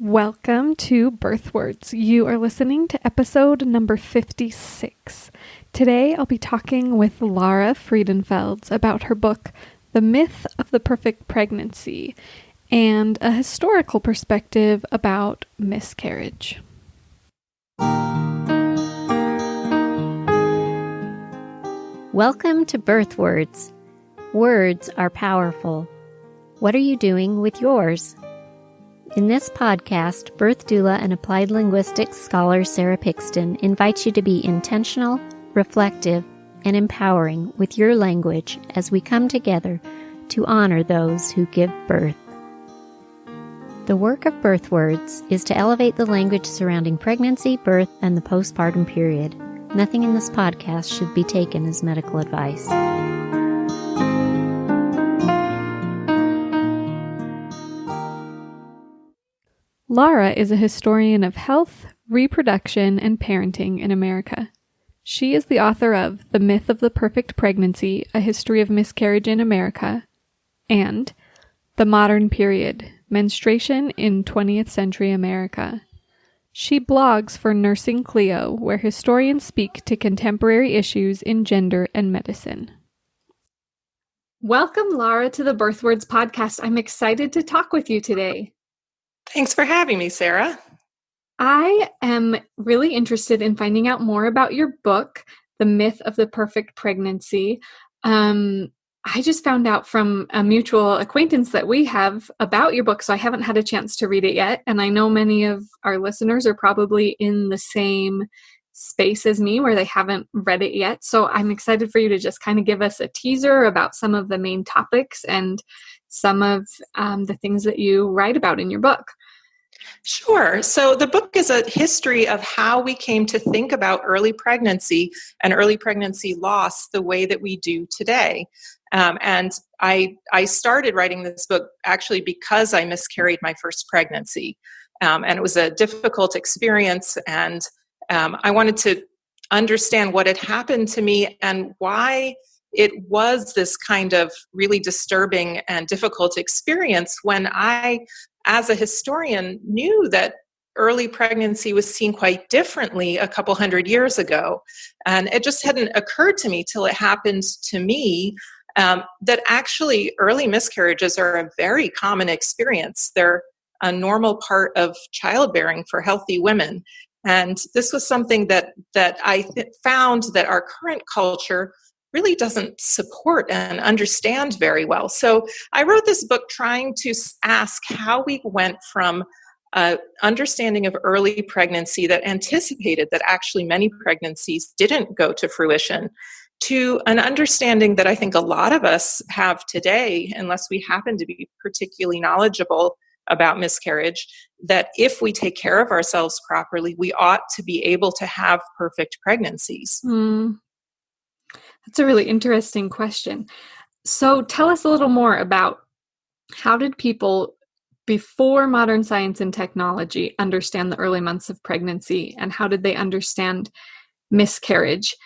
Welcome to Birth Words. You are listening to episode number 56. Today I'll be talking with Lara Freidenfelds about her book, The Myth of the Perfect Pregnancy, and a historical perspective about miscarriage. Welcome to Birth Words. Words are powerful. What are you doing with yours? In this podcast, birth doula and applied linguistics scholar Sara invites you to be intentional, reflective, and empowering with your language as we come together to honor those who give birth. The work of Birth Words is to elevate the language surrounding pregnancy, birth, and the postpartum period. Nothing in this podcast should be taken as medical advice. Lara is a historian of health, reproduction, and parenting in America. She is the author of The Myth of the Perfect Pregnancy, A History of Miscarriage in America, and The Modern Period, Menstruation in 20th Century America. She blogs for Nursing Clio, where historians speak to contemporary issues in gender and medicine. Welcome, Lara, to the Birth Words podcast. I'm excited to talk with you today. Thanks for having me, Sara. I am really interested in finding out more about your book, The Myth of the Perfect Pregnancy. I just found out from a mutual acquaintance that we have about your book, so I haven't had a chance to read it yet. And I know many of our listeners are probably in the same space as me where they haven't read it yet. So I'm excited for you to just kind of give us a teaser about some of the main topics and some of the things that you write about in your book. Sure. So the book is a history of how we came to think about early pregnancy and early pregnancy loss the way that we do today. And I started writing this book actually because I miscarried my first pregnancy. And it was a difficult experience. And I wanted to understand what had happened to me and why it was this kind of really disturbing and difficult experience when I, as a historian, knew that early pregnancy was seen quite differently a couple hundred years ago. And it just hadn't occurred to me till it happened to me that actually early miscarriages are a very common experience. They're a normal part of childbearing for healthy women. And this was something that I found that our current culture really doesn't support and understand very well. So I wrote this book trying to ask how we went from an understanding of early pregnancy that anticipated that actually many pregnancies didn't go to fruition to an understanding that I think a lot of us have today, unless we happen to be particularly knowledgeable about miscarriage, that if we take care of ourselves properly, we ought to be able to have perfect pregnancies. That's a really interesting question. So tell us a little more about how did people before modern science and technology understand the early months of pregnancy, and how did they understand miscarriage?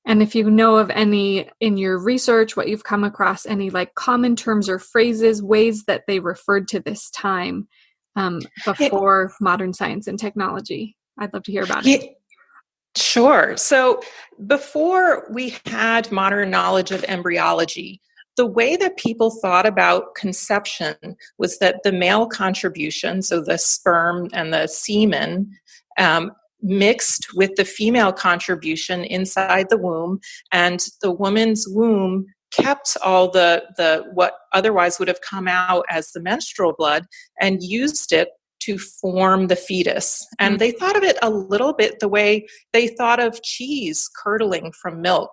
And if you know of any in your research, what you've come across, any like common terms or phrases, ways that they referred to this time before modern science and technology, I'd love to hear about it. Sure. So before we had modern knowledge of embryology, the way that people thought about conception was that the male contribution, so the sperm and the semen, mixed with the female contribution inside the womb, and the woman's womb kept all the what otherwise would have come out as the menstrual blood and used it to form the fetus. And they thought of it a little bit the way they thought of cheese curdling from milk.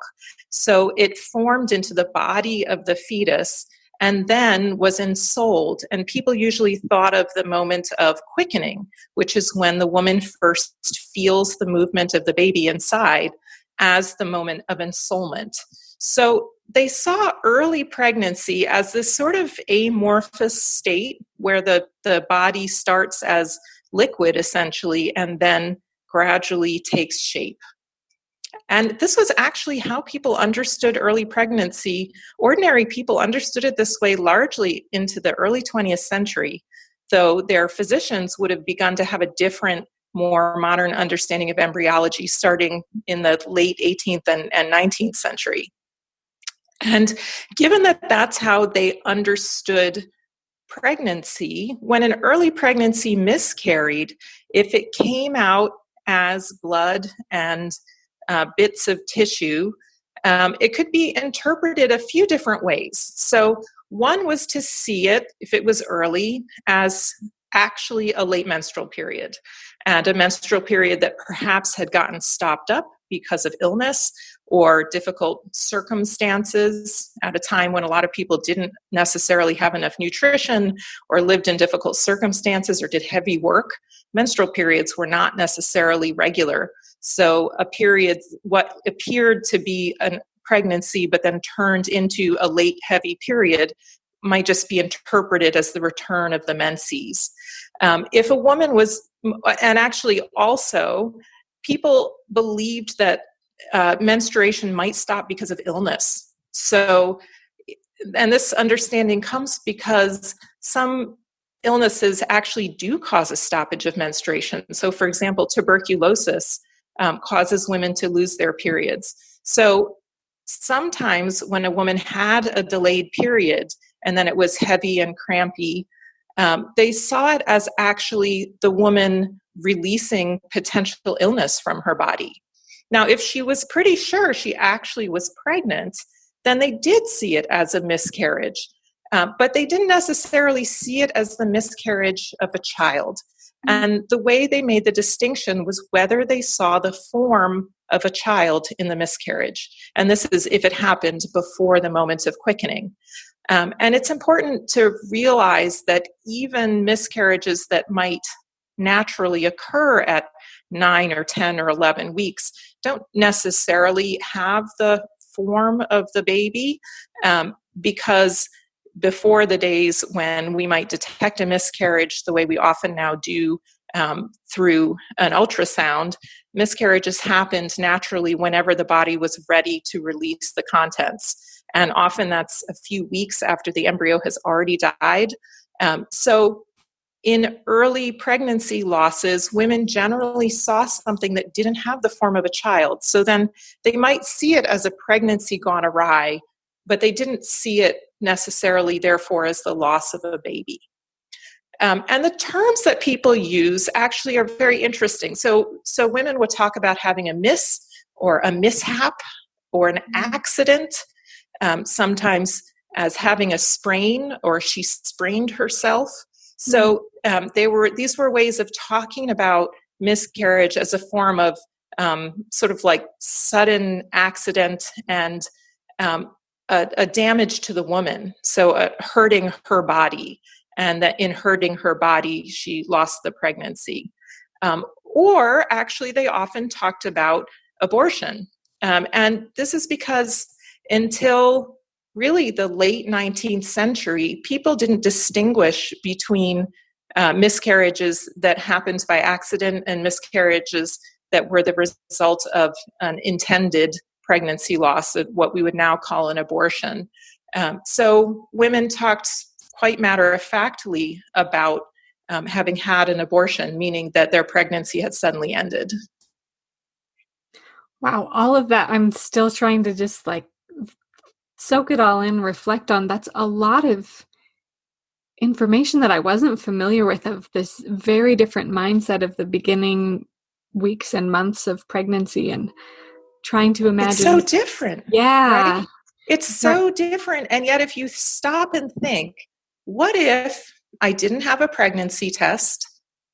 So it formed into the body of the fetus and then was ensouled. And people usually thought of the moment of quickening, which is when the woman first feels the movement of the baby inside, as the moment of ensoulment. So they saw early pregnancy as this sort of amorphous state where the body starts as liquid essentially and then gradually takes shape. And this was actually how people understood early pregnancy. Ordinary people understood it this way largely into the early 20th century. though their physicians would have begun to have a different, more modern understanding of embryology starting in the late 18th and 19th century. And given that that's how they understood pregnancy, when an early pregnancy miscarried, if it came out as blood and bits of tissue, it could be interpreted a few different ways. So one was to see it, if it was early, as actually a late menstrual period, and a menstrual period that perhaps had gotten stopped up because of illness or difficult circumstances at a time when a lot of people didn't necessarily have enough nutrition or lived in difficult circumstances or did heavy work. Menstrual periods were not necessarily regular. So a period, what appeared to be a pregnancy but then turned into a late heavy period, might just be interpreted as the return of the menses. If a woman was, and actually also, people believed that menstruation might stop because of illness. So, and this understanding comes because some illnesses actually do cause a stoppage of menstruation. So, for example, tuberculosis causes women to lose their periods. So sometimes when a woman had a delayed period and then it was heavy and crampy, they saw it as actually the woman releasing potential illness from her body. Now, if she was pretty sure she actually was pregnant, then they did see it as a miscarriage, but they didn't necessarily see it as the miscarriage of a child. And the way they made the distinction was whether they saw the form of a child in the miscarriage. And this is if it happened before the moment of quickening. And it's important to realize that even miscarriages that might naturally occur at 9 or 10 or 11 weeks don't necessarily have the form of the baby, because before the days when we might detect a miscarriage the way we often now do through an ultrasound, miscarriages happened naturally whenever the body was ready to release the contents. And often that's a few weeks after the embryo has already died. So in early pregnancy losses, women generally saw something that didn't have the form of a child. So then they might see it as a pregnancy gone awry, but they didn't see it necessarily, therefore, as the loss of a baby. And the terms that people use actually are very interesting. So women would talk about having a miss or a mishap or an accident, sometimes as having a sprain or she sprained herself. So these were ways of talking about miscarriage as a form of sort of like sudden accident and a damage to the woman, so hurting her body, and that in hurting her body, she lost the pregnancy. Or actually, they often talked about abortion. And this is because until really the late 19th century, people didn't distinguish between miscarriages that happened by accident and miscarriages that were the result of an intended pregnancy loss, of what we would now call an abortion. So women talked quite matter-of-factly about having had an abortion, meaning that their pregnancy had suddenly ended. Wow, all of that, I'm still trying to just like soak it all in, reflect on. That's a lot of information that I wasn't familiar with, of this very different mindset of the beginning weeks and months of pregnancy, and trying to imagine. It's so different. Yeah. Right? It's so different. And yet if you stop and think, what if I didn't have a pregnancy test?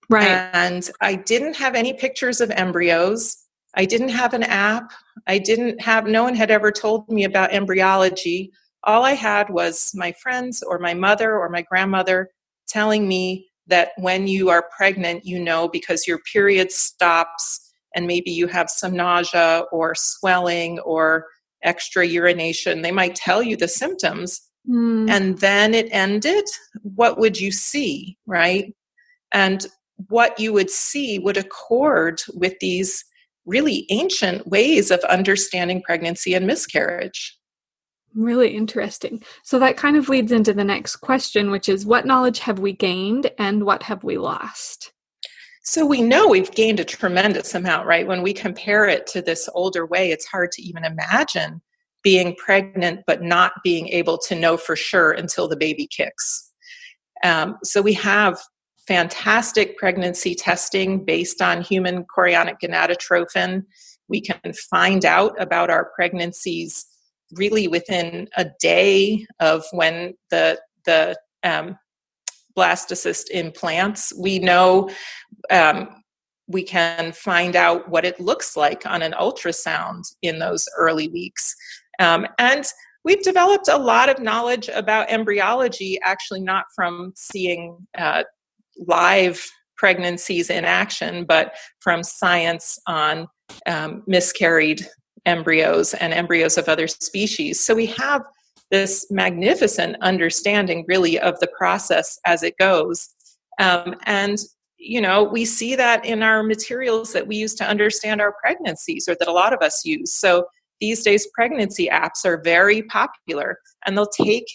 Right. And I didn't have any pictures of embryos. I didn't have an app. No one had ever told me about embryology. All I had was my friends or my mother or my grandmother telling me that when you are pregnant, you know, because your period stops and maybe you have some nausea or swelling or extra urination. They might tell you the symptoms, and then it ended. What would you see, right? And what you would see would accord with these really ancient ways of understanding pregnancy and miscarriage. Really interesting. So that kind of leads into the next question, which is what knowledge have we gained and what have we lost? So we know we've gained a tremendous amount, right? When we compare it to this older way, it's hard to even imagine being pregnant but not being able to know for sure until the baby kicks. So we have fantastic pregnancy testing based on human chorionic gonadotrophin. We can find out about our pregnancies really within a day of when the blastocyst implants. We know we can find out what it looks like on an ultrasound in those early weeks. And we've developed a lot of knowledge about embryology, actually not from seeing live pregnancies in action, but from science on miscarried embryos and embryos of other species. So we have this magnificent understanding really of the process as it goes. And we see that in our materials that we use to understand our pregnancies, or that a lot of us use. So these days, pregnancy apps are very popular, and they'll take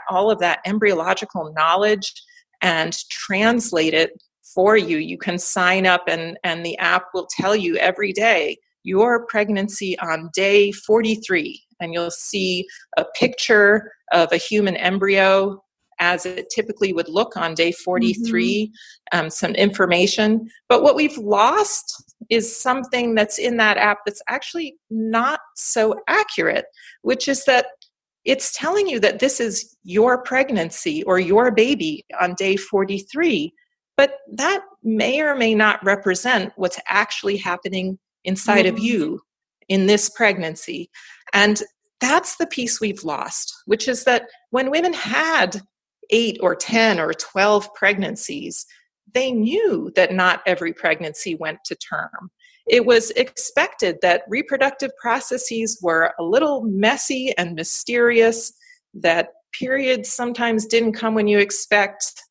all of that embryological knowledge and translate it for you. You can sign up, and the app will tell you every day your pregnancy on day 43, and you'll see a picture of a human embryo as it typically would look on day 43, some information. But what we've lost is something that's in that app that's actually not so accurate, which is that it's telling you that this is your pregnancy or your baby on day 43, but that may or may not represent what's actually happening inside of you in this pregnancy. And that's the piece we've lost, which is that when women had 8 or 10 or 12 pregnancies, they knew that not every pregnancy went to term. It was expected that reproductive processes were a little messy and mysterious, that periods sometimes didn't come when you expect,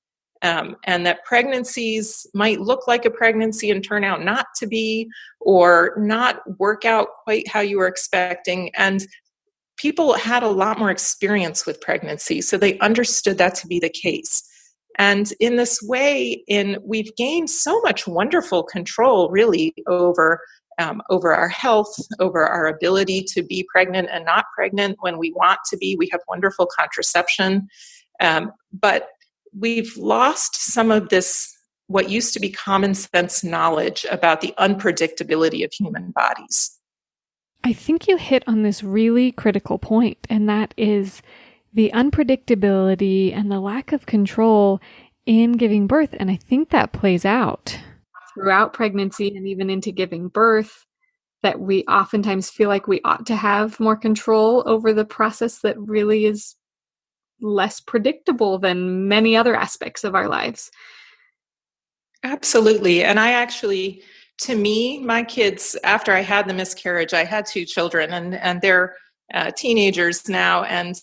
and that pregnancies might look like a pregnancy and turn out not to be, or not work out quite how you were expecting. And people had a lot more experience with pregnancy, so they understood that to be the case. And in this way, we've gained so much wonderful control, really, over our health, over our ability to be pregnant and not pregnant when we want to be. We have wonderful contraception, but we've lost some of this, what used to be common sense knowledge about the unpredictability of human bodies. I think you hit on this really critical point, and that is the unpredictability and the lack of control in giving birth. And I think that plays out throughout pregnancy and even into giving birth, that we oftentimes feel like we ought to have more control over the process that really is less predictable than many other aspects of our lives. Absolutely. And to me, my kids, after I had the miscarriage, I had 2 children, and they're teenagers now. And,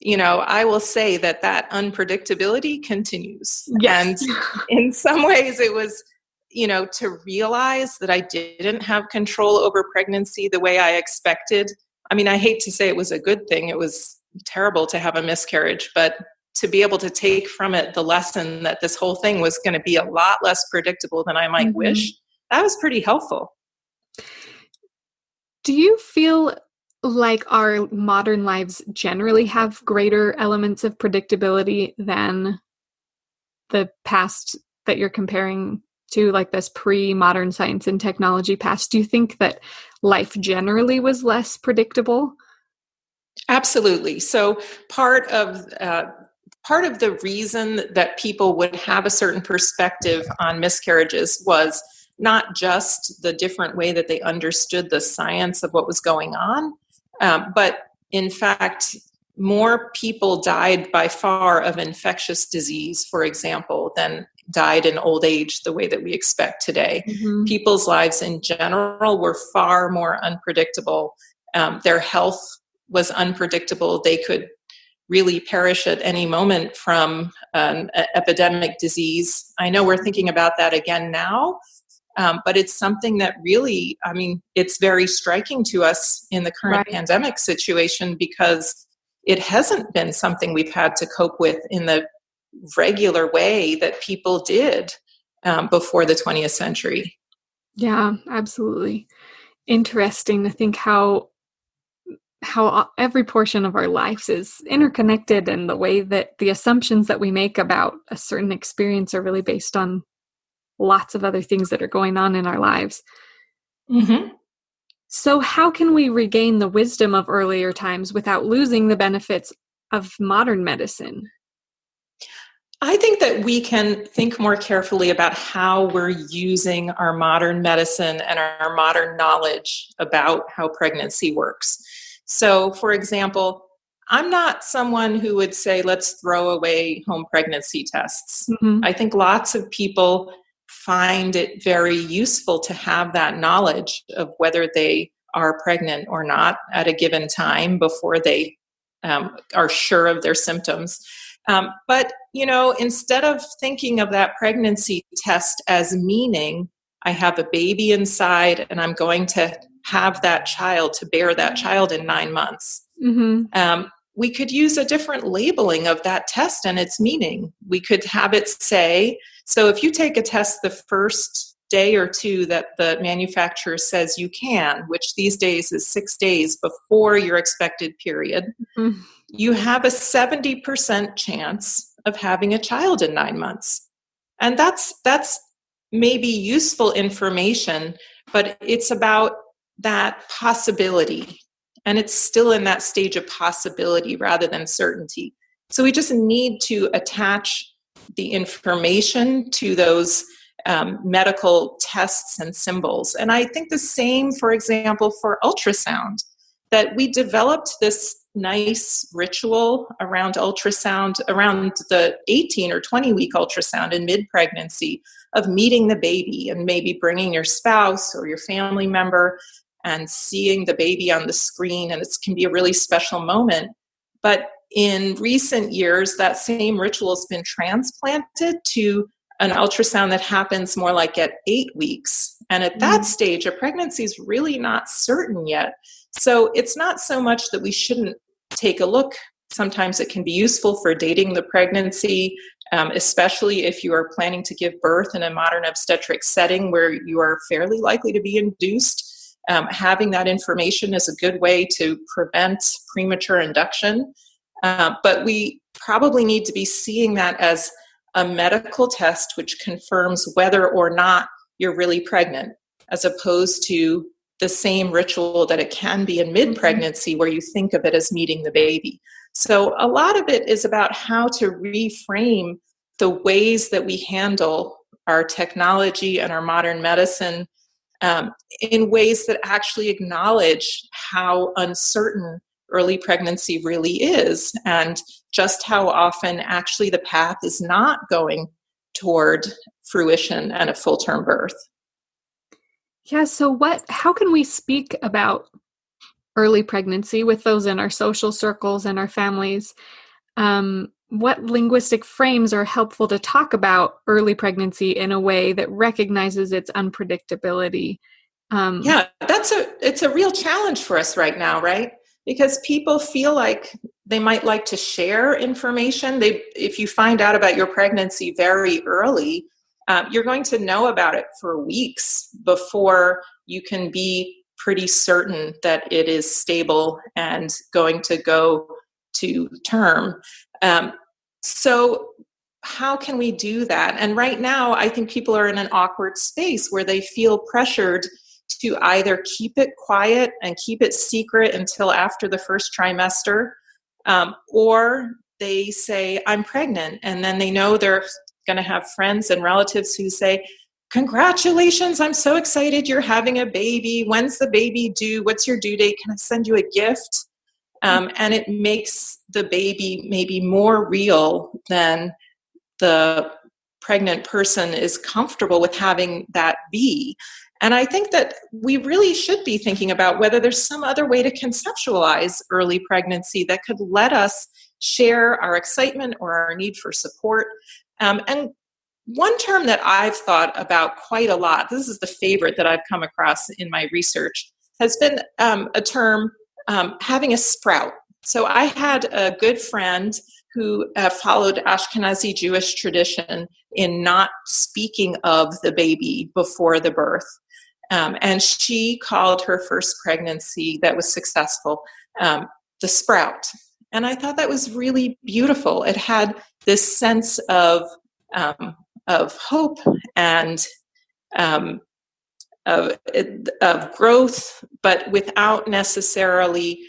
I will say that unpredictability continues. Yes. And in some ways it was, to realize that I didn't have control over pregnancy the way I expected. I mean, I hate to say it was a good thing. It was terrible to have a miscarriage, but to be able to take from it the lesson that this whole thing was going to be a lot less predictable than I might wish, that was pretty helpful. Do you feel like our modern lives generally have greater elements of predictability than the past that you're comparing to, like this pre-modern science and technology past? Do you think that life generally was less predictable? Absolutely. So part of the reason that people would have a certain perspective on miscarriages was not just the different way that they understood the science of what was going on, but in fact, more people died by far of infectious disease, for example, than died in old age the way that we expect today. People's lives in general were far more unpredictable. Their health was unpredictable. They could really perish at any moment from an epidemic disease. I know we're thinking about that again now, but it's something that really, it's very striking to us in the current pandemic situation, because it hasn't been something we've had to cope with in the regular way that people did before the 20th century. Yeah, absolutely. Interesting to think how every portion of our lives is interconnected, and the way that the assumptions that we make about a certain experience are really based on lots of other things that are going on in our lives. Mm-hmm. So how can we regain the wisdom of earlier times without losing the benefits of modern medicine? I think that we can think more carefully about how we're using our modern medicine and our modern knowledge about how pregnancy works. So, for example, I'm not someone who would say, let's throw away home pregnancy tests. Mm-hmm. I think lots of people find it very useful to have that knowledge of whether they are pregnant or not at a given time before they are sure of their symptoms. But, instead of thinking of that pregnancy test as meaning I have a baby inside and I'm going to have that child, to bear that child in 9 months, we could use a different labeling of that test and its meaning. We could have it say, so if you take a test the first day or two that the manufacturer says you can, which these days is 6 days before your expected period, you have a 70% chance of having a child in 9 months. And that's maybe useful information, but it's about that possibility. And it's still in that stage of possibility rather than certainty. So we just need to attach the information to those medical tests and symbols. And I think the same, for example, for ultrasound, that we developed this nice ritual around ultrasound, around the 18 or 20-week ultrasound in mid-pregnancy, of meeting the baby and maybe bringing your spouse or your family member and seeing the baby on the screen. And it can be a really special moment. But in recent years, that same ritual has been transplanted to an ultrasound that happens more like at 8 weeks. And at that stage, a pregnancy is really not certain yet. So it's not so much that we shouldn't take a look. Sometimes it can be useful for dating the pregnancy, especially if you are planning to give birth in a modern obstetric setting where you are fairly likely to be induced. Having that information is a good way to prevent premature induction. But we probably need to be seeing that as a medical test which confirms whether or not you're really pregnant, as opposed to the same ritual that it can be in mid-pregnancy where you think of it as meeting the baby. So a lot of it is about how to reframe the ways that we handle our technology and our modern medicine in ways that actually acknowledge how uncertain early pregnancy really is, and just how often actually the path is not going toward fruition and a full-term birth. Yeah, so how can we speak about early pregnancy with those in our social circles and our families? What linguistic frames are helpful to talk about early pregnancy in a way that recognizes its unpredictability? Yeah, it's a real challenge for us right now, right? Because people feel like they might like to share information. If you find out about your pregnancy very early, you're going to know about it for weeks before you can be pretty certain that it is stable and going to go to term. So how can we do that? And right now, I think people are in an awkward space where they feel pressured to either keep it quiet and keep it secret until after the first trimester, or they say, I'm pregnant, and then they know they're going to have friends and relatives who say, congratulations, I'm so excited you're having a baby. When's the baby due? What's your due date? Can I send you a gift? And it makes the baby maybe more real than the pregnant person is comfortable with having that be. And I think that we really should be thinking about whether there's some other way to conceptualize early pregnancy that could let us share our excitement or our need for support. And one term that I've thought about quite a lot, this is the favorite that I've come across in my research, has been a term, having a sprout. So I had a good friend who followed Ashkenazi Jewish tradition in not speaking of the baby before the birth. And she called her first pregnancy that was successful the sprout. And I thought that was really beautiful. It had this sense of hope and of growth, but without necessarily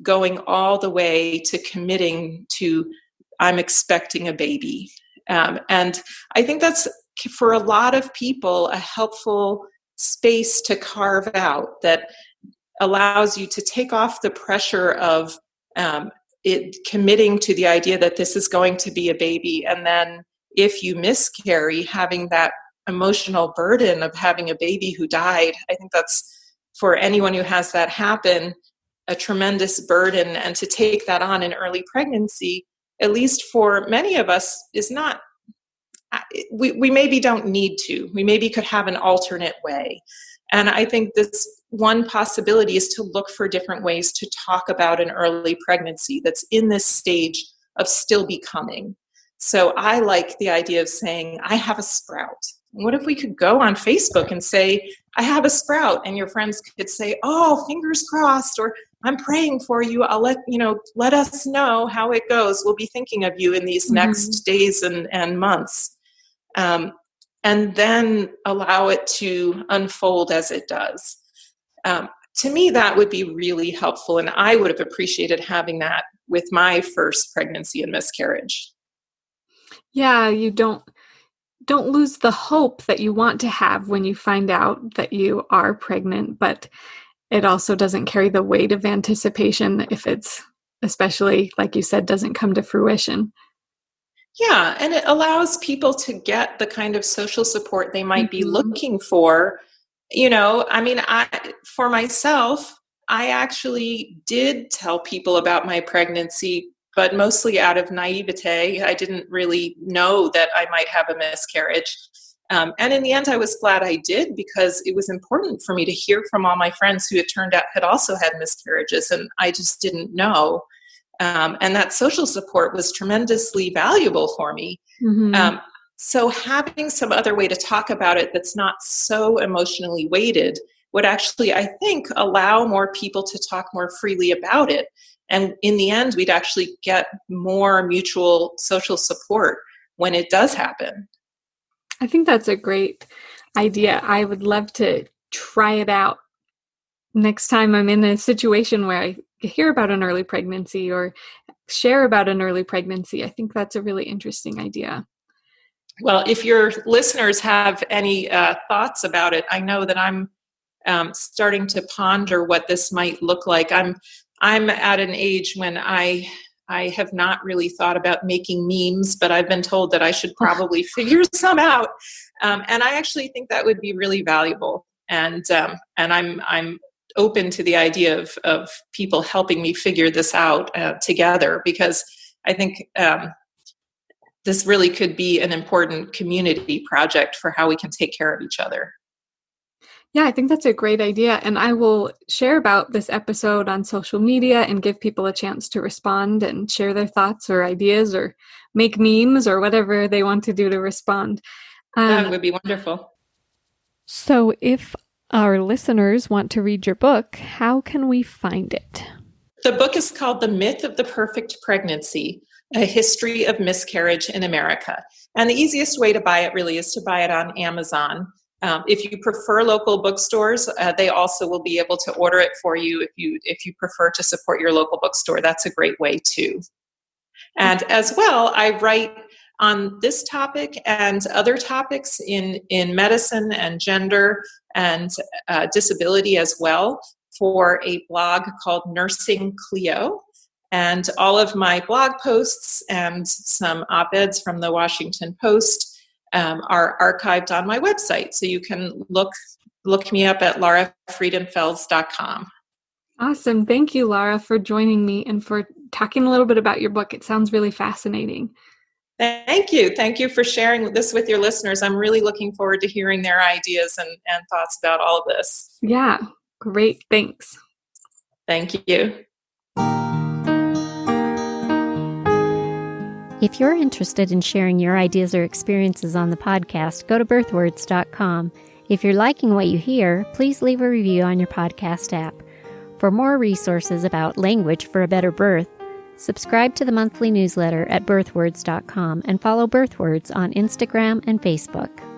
going all the way to committing to, I'm expecting a baby. And I think that's, for a lot of people, a helpful space to carve out that allows you to take off the pressure of committing to the idea that this is going to be a baby. And then if you miscarry, having that emotional burden of having a baby who died. I think that's, for anyone who has that happen, a tremendous burden. And to take that on in early pregnancy, at least for many of us, is not, we maybe don't need to. We maybe could have an alternate way. And I think this one possibility is to look for different ways to talk about an early pregnancy that's in this stage of still becoming. So I like the idea of saying, I have a sprout. What if we could go on Facebook and say, I have a sprout, and your friends could say, oh, fingers crossed, or I'm praying for you. I'll let us know how it goes. We'll be thinking of you in these next days and months. And then allow it to unfold as it does. To me, that would be really helpful, and I would have appreciated having that with my first pregnancy and miscarriage. Yeah, you don't lose the hope that you want to have when you find out that you are pregnant, but it also doesn't carry the weight of anticipation if it's, especially like you said, doesn't come to fruition. Yeah, and it allows people to get the kind of social support they might be looking for. For myself, I actually did tell people about my pregnancy, but mostly out of naivete. I didn't really know that I might have a miscarriage. And in the end, I was glad I did, because it was important for me to hear from all my friends who it turned out had also had miscarriages, and I just didn't know. And that social support was tremendously valuable for me. So having some other way to talk about it that's not so emotionally weighted would actually, I think, allow more people to talk more freely about it. And in the end, we'd actually get more mutual social support when it does happen. I think that's a great idea. I would love to try it out next time I'm in a situation where I hear about an early pregnancy or share about an early pregnancy. I think that's a really interesting idea. Well, if your listeners have any thoughts about it, I know that I'm starting to ponder what this might look like. I'm at an age when I have not really thought about making memes, but I've been told that I should probably figure some out. And I actually think that would be really valuable. And I'm open to the idea of people helping me figure this out together, because I think this really could be an important community project for how we can take care of each other. Yeah, I think that's a great idea. And I will share about this episode on social media and give people a chance to respond and share their thoughts or ideas or make memes or whatever they want to do to respond. That would be wonderful. So if our listeners want to read your book, how can we find it? The book is called The Myth of the Perfect Pregnancy, A History of Miscarriage in America. And the easiest way to buy it really is to buy it on Amazon. If you prefer local bookstores, they also will be able to order it for you if you prefer to support your local bookstore. That's a great way too. And as well, I write on this topic and other topics in medicine and gender and disability as well for a blog called Nursing Cleo. And all of my blog posts and some op-eds from the Washington Post are archived on my website. So you can look me up at larafreidenfelds.com. Awesome. Thank you, Lara, for joining me and for talking a little bit about your book. It sounds really fascinating. Thank you. Thank you for sharing this with your listeners. I'm really looking forward to hearing their ideas and thoughts about all of this. Yeah, great. Thanks. Thank you. If you're interested in sharing your ideas or experiences on the podcast, go to birthwords.com. If you're liking what you hear, please leave a review on your podcast app. For more resources about language for a better birth, subscribe to the monthly newsletter at birthwords.com and follow Birthwords on Instagram and Facebook.